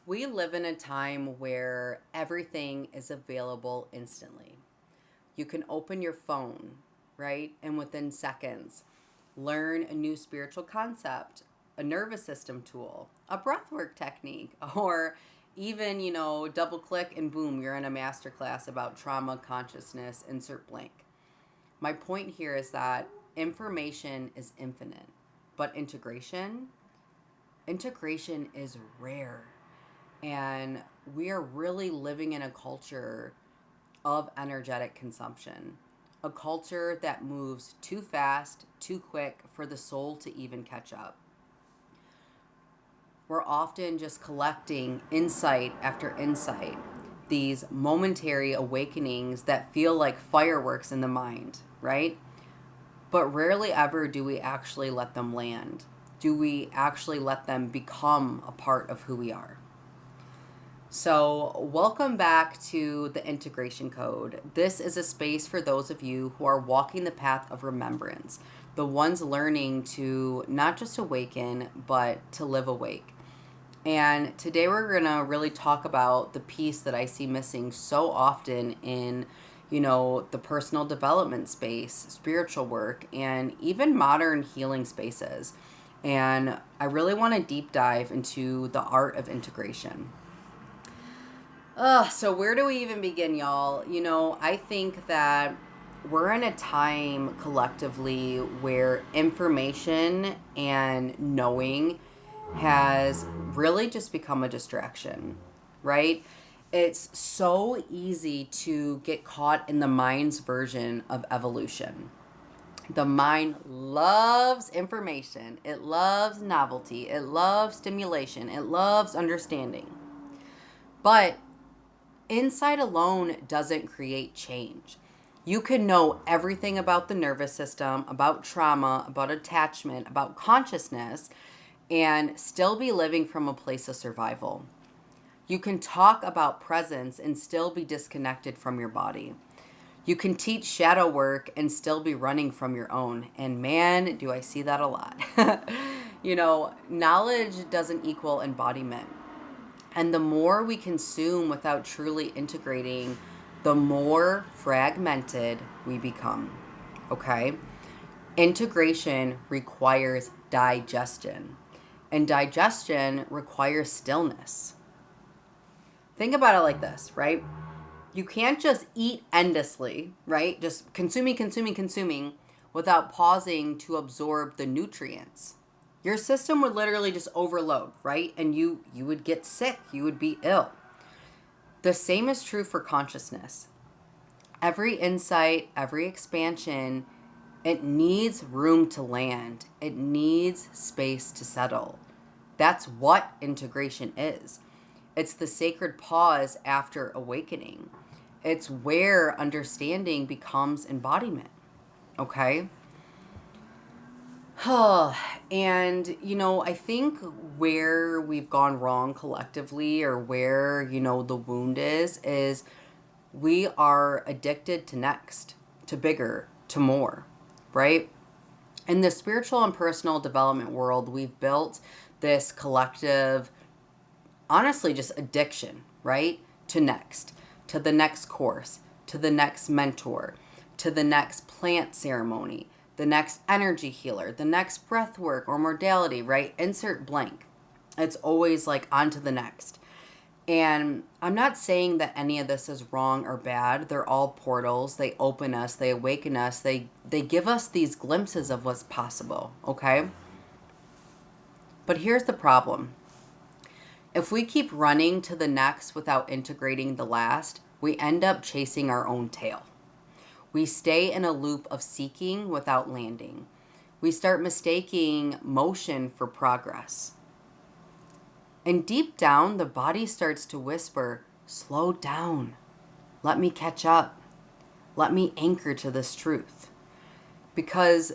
We live in a time where everything is available instantly. You can open your phone, right? And within seconds, learn a new spiritual concept, a nervous system tool, a breathwork technique, or even, double click and boom, you're in a masterclass about trauma, consciousness, insert blank. My point here is that information is infinite, but integration is rare. And we are really living in a culture of energetic consumption, a culture that moves too fast, too quick for the soul to even catch up. We're often just collecting insight after insight, these momentary awakenings that feel like fireworks in the mind, right? But rarely ever do we actually let them land. Do we actually let them become a part of who we are? So, welcome back to the Integration Code. This is a space for those of you who are walking the path of remembrance, the ones learning to not just awaken, but to live awake. And today we're going to really talk about the piece that I see missing so often in, the personal development space, spiritual work, and even modern healing spaces. And I really want to deep dive into the art of integration. So where do we even begin, y'all? I think that we're in a time collectively where information and knowing has really just become a distraction, right? It's so easy to get caught in the mind's version of evolution. The mind loves information, it loves novelty, it loves stimulation, it loves understanding. But insight alone doesn't create change. You can know everything about the nervous system, about trauma, about attachment, about consciousness, and still be living from a place of survival. You can talk about presence and still be disconnected from your body. You can teach shadow work and still be running from your own. And man, do I see that a lot. Knowledge doesn't equal embodiment. And the more we consume without truly integrating, the more fragmented we become. Okay? Integration requires digestion, and digestion requires stillness. Think about it like this, right? You can't just eat endlessly, right? Just consuming without pausing to absorb the nutrients. Your system would literally just overload, right? And you would get sick, you would be ill. The same is true for consciousness. Every insight, every expansion, it needs room to land. It needs space to settle. That's what integration is. It's the sacred pause after awakening. It's where understanding becomes embodiment. Okay? And, I think where we've gone wrong collectively or where, the wound is we are addicted to next, to bigger, to more, right? In the spiritual and personal development world, we've built this collective, honestly, just addiction, right? To next, to the next course, to the next mentor, to the next plant ceremony, the next energy healer, the next breath work or modality, right? Insert blank. It's always like on to the next. And I'm not saying that any of this is wrong or bad. They're all portals. They open us, they awaken us, they give us these glimpses of what's possible, okay? But here's the problem. If we keep running to the next without integrating the last, we end up chasing our own tail. We stay in a loop of seeking without landing. We start mistaking motion for progress. And deep down, the body starts to whisper, slow down. Let me catch up. Let me anchor to this truth. Because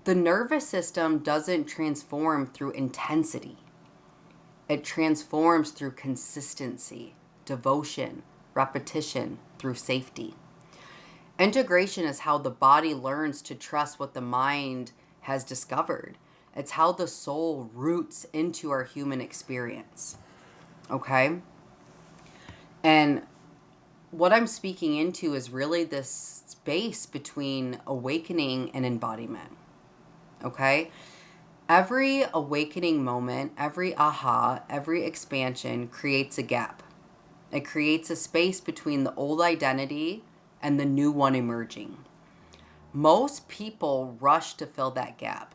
the nervous system doesn't transform through intensity. It transforms through consistency, devotion, repetition, through safety. Integration is how the body learns to trust what the mind has discovered. It's how the soul roots into our human experience. Okay. And what I'm speaking into is really this space between awakening and embodiment. Okay. Every awakening moment, every aha, every expansion creates a gap. It creates a space between the old identity and the new one emerging. Most people rush to fill that gap.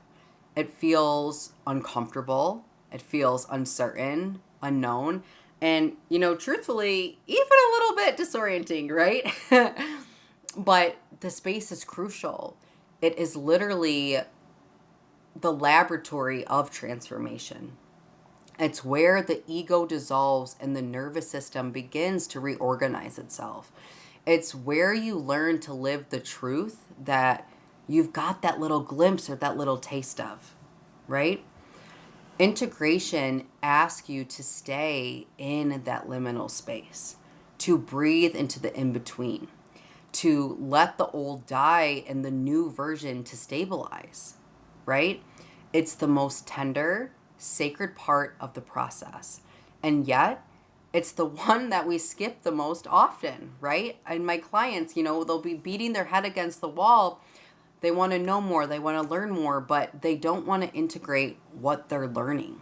It feels uncomfortable, it feels uncertain, unknown, and, truthfully, even a little bit disorienting, right? But the space is crucial. It is literally the laboratory of transformation. It's where the ego dissolves and the nervous system begins to reorganize itself. It's where you learn to live the truth that you've got that little glimpse or that little taste of, right? Integration asks you to stay in that liminal space, to breathe into the in between, to let the old die and the new version to stabilize, right? It's the most tender, sacred part of the process. And yet, it's the one that we skip the most often, right? And my clients, they'll be beating their head against the wall. They want to know more, they want to learn more, but they don't want to integrate what they're learning.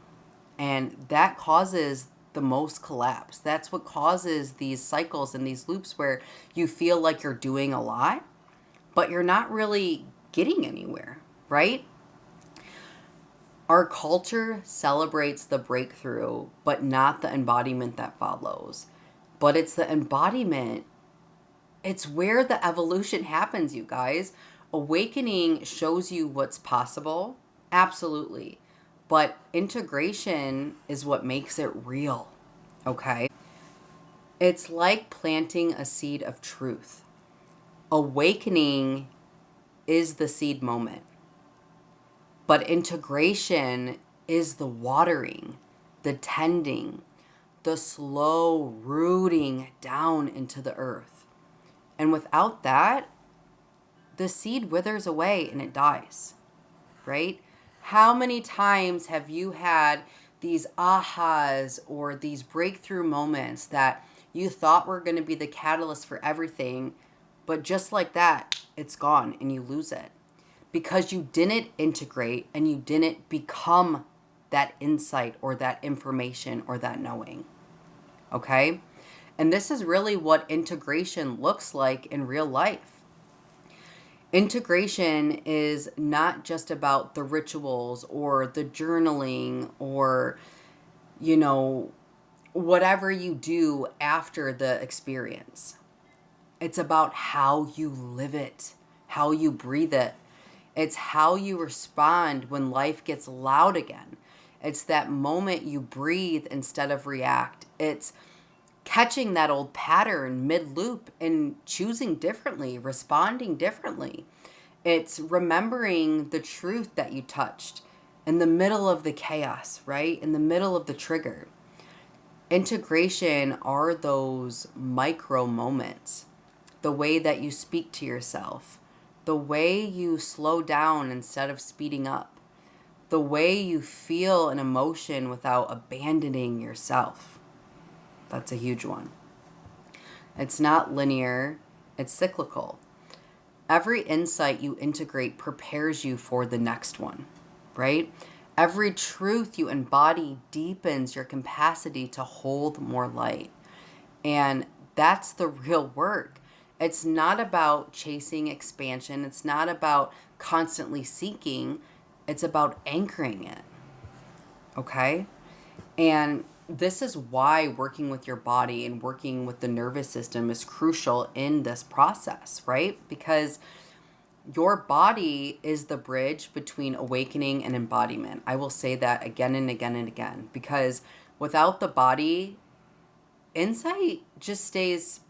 And that causes the most collapse. That's what causes these cycles and these loops where you feel like you're doing a lot, but you're not really getting anywhere, right? Our culture celebrates the breakthrough, but not the embodiment that follows. But it's the embodiment, it's where the evolution happens, you guys. Awakening shows you what's possible, absolutely. But integration is what makes it real, okay? It's like planting a seed of truth. Awakening is the seed moment. But integration is the watering, the tending, the slow rooting down into the earth. And without that, the seed withers away and it dies, right? How many times have you had these ahas or these breakthrough moments that you thought were going to be the catalyst for everything, but just like that, it's gone and you lose it? Because you didn't integrate and you didn't become that insight or that information or that knowing. Okay? And this is really what integration looks like in real life. Integration is not just about the rituals or the journaling or, whatever you do after the experience. It's about how you live it, how you breathe it. It's how you respond when life gets loud again. It's that moment you breathe instead of react. It's catching that old pattern mid-loop and choosing differently, responding differently. It's remembering the truth that you touched in the middle of the chaos, right? In the middle of the trigger. Integration are those micro moments. The way that you speak to yourself, the way you slow down instead of speeding up, the way you feel an emotion without abandoning yourself. That's a huge one. It's not linear, it's cyclical. Every insight you integrate prepares you for the next one, right? Every truth you embody deepens your capacity to hold more light. And that's the real work. It's not about chasing expansion. It's not about constantly seeking. It's about anchoring it. Okay? And this is why working with your body and working with the nervous system is crucial in this process, right? Because your body is the bridge between awakening and embodiment. I will say that again and again and again, because without the body, insight just stays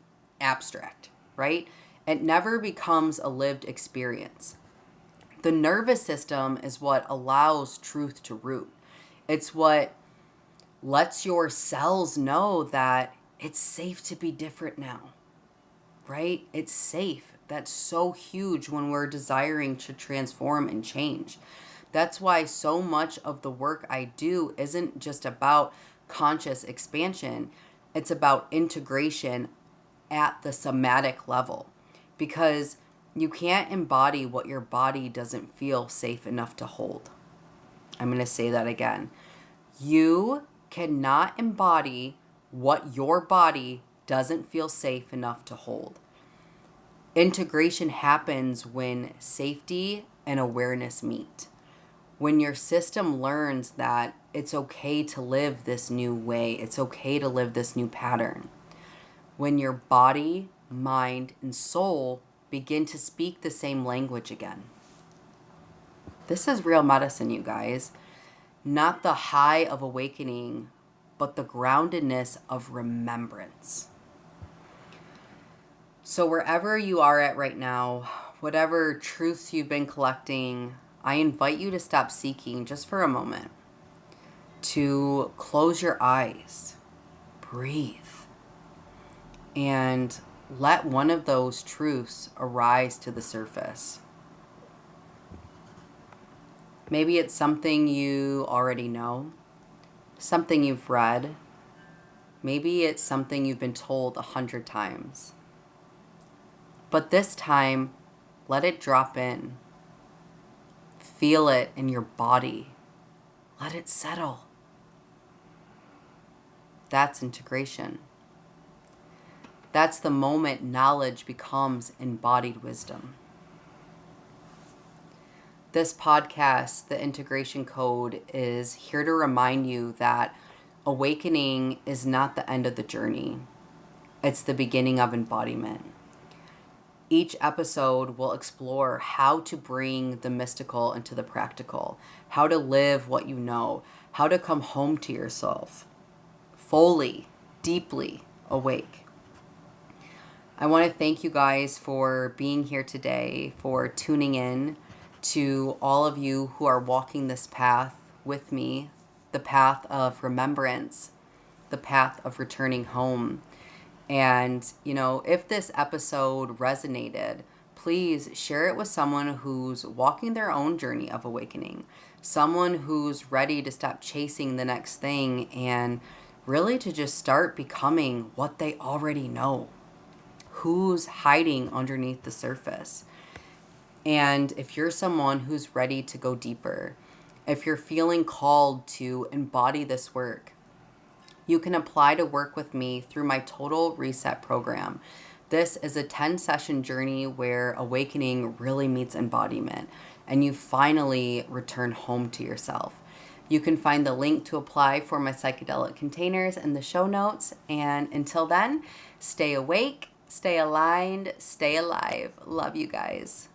abstract, right? It never becomes a lived experience. The nervous system is what allows truth to root. It's what lets your cells know that it's safe to be different now, right? It's safe. That's so huge when we're desiring to transform and change. That's why so much of the work I do isn't just about conscious expansion. It's about integration at the somatic level, because you can't embody what your body doesn't feel safe enough to hold. I'm going to say that again. You cannot embody what your body doesn't feel safe enough to hold. Integration happens when safety and awareness meet. When your system learns that it's okay to live this new way, it's okay to live this new pattern. When your body, mind, and soul begin to speak the same language again. This is real medicine, you guys. Not the high of awakening, but the groundedness of remembrance. So wherever you are at right now, whatever truths you've been collecting, I invite you to stop seeking just for a moment. To close your eyes, breathe, and let one of those truths arise to the surface. Maybe it's something you already know, something you've read. Maybe it's something you've been told 100 times. But this time, let it drop in. Feel it in your body. Let it settle. That's integration. That's the moment knowledge becomes embodied wisdom. This podcast, The Integration Code, is here to remind you that awakening is not the end of the journey. It's the beginning of embodiment. Each episode will explore how to bring the mystical into the practical, how to live what you know, how to come home to yourself, fully, deeply awake. I want to thank you guys for being here today, for tuning in, to all of you who are walking this path with me, the path of remembrance, the path of returning home. And, if this episode resonated, please share it with someone who's walking their own journey of awakening, someone who's ready to stop chasing the next thing and really to just start becoming what they already know, who's hiding underneath the surface. And if you're someone who's ready to go deeper, if you're feeling called to embody this work, you can apply to work with me through my Total Reset program. This is a 10-session journey where awakening really meets embodiment, and you finally return home to yourself. You can find the link to apply for my psychedelic containers in the show notes. And until then, stay awake, stay aligned, stay alive. Love you guys.